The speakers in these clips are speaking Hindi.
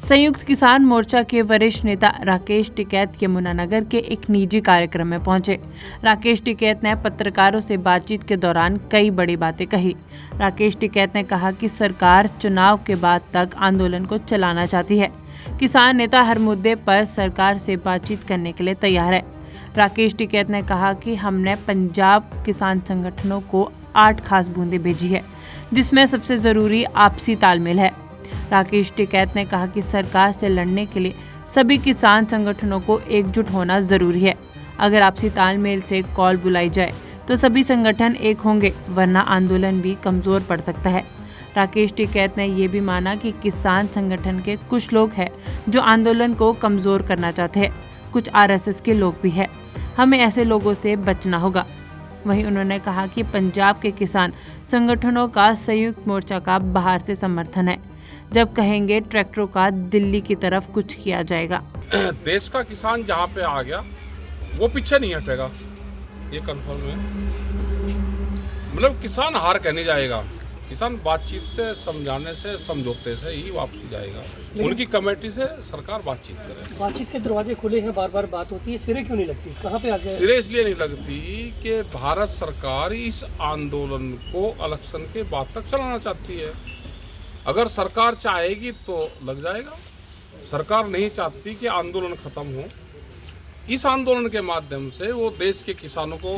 संयुक्त किसान मोर्चा के वरिष्ठ नेता राकेश टिकैत यमुनानगर के एक निजी कार्यक्रम में पहुंचे। राकेश टिकैत ने पत्रकारों से बातचीत के दौरान कई बड़ी बातें कही। राकेश टिकैत ने कहा कि सरकार चुनाव के बाद तक आंदोलन को चलाना चाहती है। किसान नेता हर मुद्दे पर सरकार से बातचीत करने के लिए तैयार है। राकेश टिकैत ने कहा कि हमने पंजाब किसान संगठनों को 8 खास बूंदें भेजी है, जिसमें सबसे जरूरी आपसी तालमेल है। राकेश टिकैत ने कहा कि सरकार से लड़ने के लिए सभी किसान संगठनों को एकजुट होना जरूरी है। अगर आपसी तालमेल से कॉल बुलाई जाए तो सभी संगठन एक होंगे, वरना आंदोलन भी कमजोर पड़ सकता है। राकेश टिकैत ने यह भी माना कि किसान संगठन के कुछ लोग हैं जो आंदोलन को कमजोर करना चाहते हैं। कुछ आरएसएस के लोग भी हैं। हमें ऐसे लोगों से बचना होगा। वहीं उन्होंने कहा कि पंजाब के किसान संगठनों का संयुक्त मोर्चा का बाहर से समर्थन है। जब कहेंगे ट्रैक्टरों का दिल्ली की तरफ कुछ किया जाएगा। देश का किसान जहाँ पे आ गया वो पीछे नहीं हटेगा, ये कंफर्म है। मतलब किसान हार कहने जाएगा। किसान बातचीत से, समझाने से, समझौते से ही वापसी जाएगा। उनकी कमेटी से सरकार बातचीत करे। बातचीत के दरवाजे खुले हैं, बार बार बात होती है, सिरे क्यों नहीं लगती? कहाँ पे आ गया? सिरे इसलिए नहीं लगती कि भारत सरकार इस आंदोलन को इलेक्शन के बाद तक चलाना चाहती है। अगर सरकार चाहेगी तो लग जाएगा। सरकार नहीं चाहती कि आंदोलन खत्म हो। इस आंदोलन के माध्यम से वो देश के किसानों को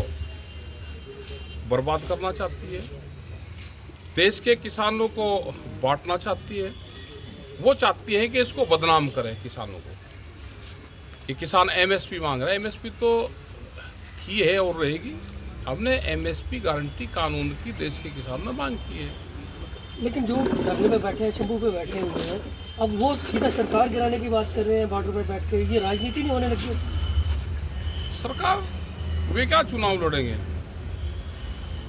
बर्बाद करना चाहती है, देश के किसानों को बांटना चाहती है। वो चाहती है कि इसको बदनाम करें किसानों को। कि किसान एमएसपी मांग रहा है, एमएसपी तो थी है और रहेगी। हमने एमएसपी गारंटी कानून की देश के किसानों ने मांग की है। लेकिन जो धरने में बैठे हैं, शंभू पे बैठे हुए हैं, अब वो सीधा सरकार गिराने की बात कर रहे हैं बॉर्डर पर बैठ के। ये राजनीति नहीं होने लगी? सरकार वे क्या चुनाव लड़ेंगे?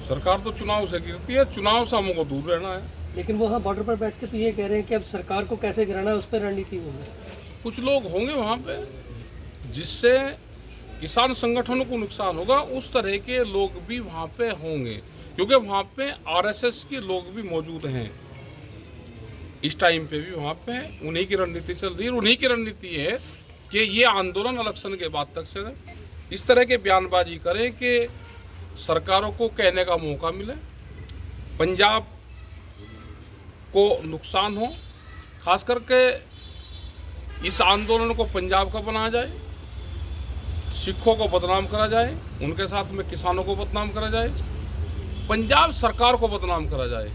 सरकार तो चुनाव से गिरती है, चुनाव से हमको दूर रहना है। लेकिन वो हाँ बॉर्डर पर बैठ के तो ये कह रहे हैं कि अब सरकार को कैसे गिराना है, उस पर रणनीति होगी। कुछ लोग होंगे वहाँ पे जिससे किसान संगठनों को नुकसान होगा। उस तरह के लोग भी वहाँ पे होंगे, क्योंकि वहाँ पे आरएसएस के लोग भी मौजूद हैं। इस टाइम पे भी वहाँ पे उन्हीं की रणनीति चल रही है। उन्हीं की रणनीति है कि ये आंदोलन इलेक्शन के बाद तक चले, इस तरह के बयानबाजी करें कि सरकारों को कहने का मौका मिले, पंजाब को नुकसान हो। खास करके इस आंदोलन को पंजाब का बनाया जाए, सिखों को बदनाम करा जाए, उनके साथ में किसानों को बदनाम करा जाए, पंजाब सरकार को बदनाम करा जाए।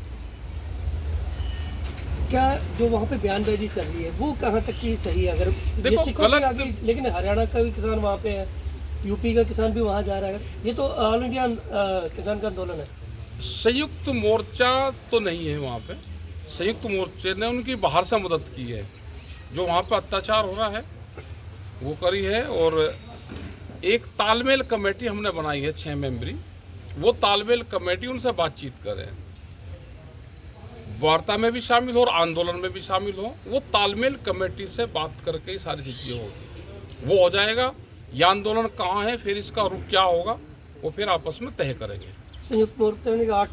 क्या जो वहाँ पे बयानबाजी चल रही है वो कहाँ तक की सही है? अगर देखो गलत, लेकिन हरियाणा का भी किसान वहाँ पे है, यूपी का किसान भी वहाँ जा रहा है। ये तो ऑल इंडिया किसान का आंदोलन है। संयुक्त मोर्चा तो नहीं है वहाँ पे। संयुक्त मोर्चे ने उनकी बाहर से मदद की है। जो वहाँ पे अत्याचार हो रहा है वो करी है। और एक तालमेल कमेटी हमने बनाई है 6 मेंबरी। वो तालमेल कमेटी उनसे बातचीत करे, वार्ता में भी शामिल हो और आंदोलन में भी शामिल हो। वो तालमेल कमेटी से बात करके ही सारी चीज़ें होगी। वो हो जाएगा। यह आंदोलन कहाँ है, फिर इसका रुख क्या होगा, वो फिर आपस में तय करेंगे। संयुक्त मोर्चा ने 8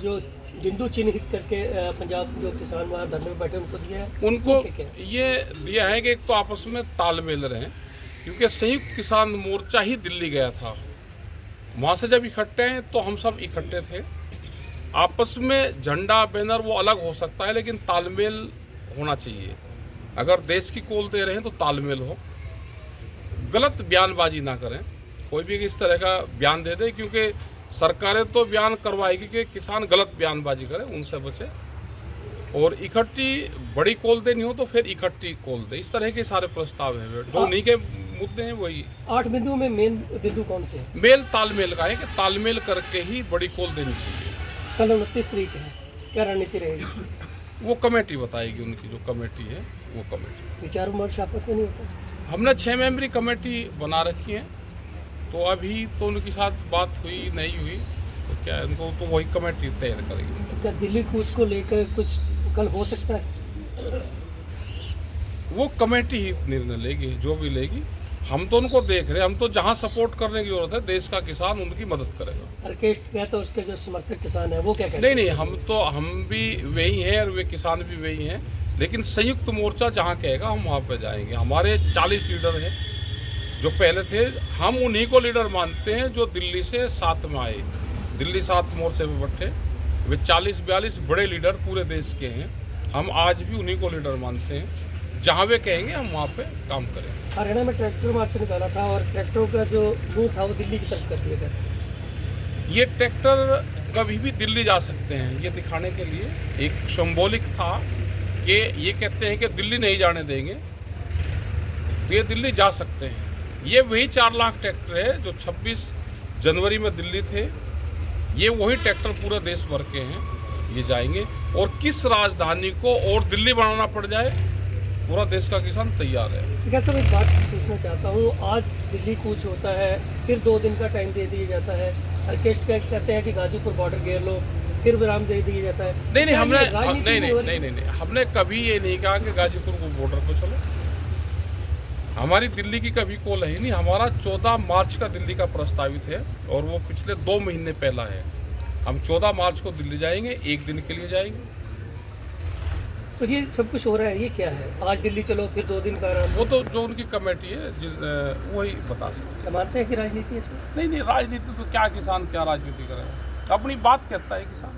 जो बिंदु चिन्हित करके पंजाब जो किसान वहाँ धरने में बैठे उनको दिया है। उनको ये दिया है कि एक तो आपस में तालमेल रहें, क्योंकि संयुक्त किसान मोर्चा ही दिल्ली गया था। वहाँ से जब इकट्ठे हैं तो हम सब इकट्ठे थे। आपस में झंडा बैनर वो अलग हो सकता है, लेकिन तालमेल होना चाहिए। अगर देश की कॉल दे रहे हैं तो तालमेल हो। गलत बयानबाजी ना करें। कोई भी इस तरह का बयान दे दे, क्योंकि सरकारें तो बयान करवाएगी कि किसान गलत बयानबाजी करें, उनसे बचे। और इकट्ठी बड़ी कॉल देनी हो तो फिर इकट्ठी कॉल दे। इस तरह के सारे प्रस्ताव हैं जो उन्हीं के मुद्दे हैं। वही 8 बिंदुओं में मेन बिंदु कौन से? मेल तालमेल का है कि तालमेल करके ही बड़ी कॉल देनी चाहिए। कल 29 तारीख है, क्या रणनीति रहेगी? वो कमेटी बताएगी। उनकी जो कमेटी है वो कमेटी। विचार विमर्श आपस में नहीं होता? हमने 6 मेंबरी कमेटी बना रखी है, तो अभी तो उनके साथ बात हुई नहीं हुई तो क्या उनको तो वही कमेटी तैयार करेगी। तो क्या दिल्ली कूच को लेकर कुछ कल हो सकता है? वो कमेटी ही निर्णय लेगी, जो भी लेगी। हम तो उनको देख रहे हैं। हम तो जहाँ सपोर्ट करने की जरूरत है, देश का किसान उनकी मदद करेगा। राकेश कहते हैं उसके जो समर्थक किसान है वो क्या कहते हैं? नहीं, हम भी वही हैं और वे किसान भी वही हैं। लेकिन संयुक्त मोर्चा जहाँ कहेगा हम वहाँ पे जाएंगे। हमारे 40 लीडर हैं जो पहले थे, हम उन्हीं को लीडर मानते हैं जो दिल्ली से साथ में आए, दिल्ली 7 मोर्चे पे बैठे। वे 40-42 बड़े लीडर पूरे देश के हैं, हम आज भी उन्हीं को लीडर मानते हैं। जहाँ वे कहेंगे हम वहाँ पे काम करें। हरियाणा में ट्रैक्टर मार्च निकाला था और ट्रैक्टरों का जो मुंह था वो दिल्ली की तरफ कर दिया गया। ये ट्रैक्टर कभी भी दिल्ली जा सकते हैं, ये दिखाने के लिए एक सिंबॉलिक था कि ये कहते हैं कि दिल्ली नहीं जाने देंगे, तो ये दिल्ली जा सकते हैं। ये वही 4 लाख ट्रैक्टर है जो 26 जनवरी में दिल्ली थे, ये वही ट्रैक्टर पूरे देश भर के हैं, ये जाएंगे। और किस राजधानी को और दिल्ली बनाना पड़ जाए, पूरा देश का किसान तैयार है। ठीक है सर, एक बात पूछना चाहता हूँ, आज दिल्ली कूच होता है, फिर 2 दिन का टाइम दे दिया जाता है, राकेश टिकैत कहते हैं कि गाजीपुर बॉर्डर घेर लो, फिर विराम दे दिया जाता है। नहीं, हमने राजनीति नहीं, हमने कभी ये नहीं कहा कि गाजीपुर को बॉर्डर पे चलो। हमारी दिल्ली की कभी कॉल है नहीं। हमारा 14 मार्च का दिल्ली का प्रस्तावित है और वो पिछले 2 महीने पहला है। हम 14 मार्च को दिल्ली जाएंगे, 1 दिन के लिए जाएंगे। तो ये सब कुछ हो रहा है, ये क्या है? आज दिल्ली चलो, फिर 2 दिन का आराम। वो तो जो उनकी कमेटी है वही बता सकते। मानते हैं कि राजनीति है इसमें? नहीं, राजनीति तो क्या किसान क्या राजनीति करेगा, अपनी बात कहता है किसान।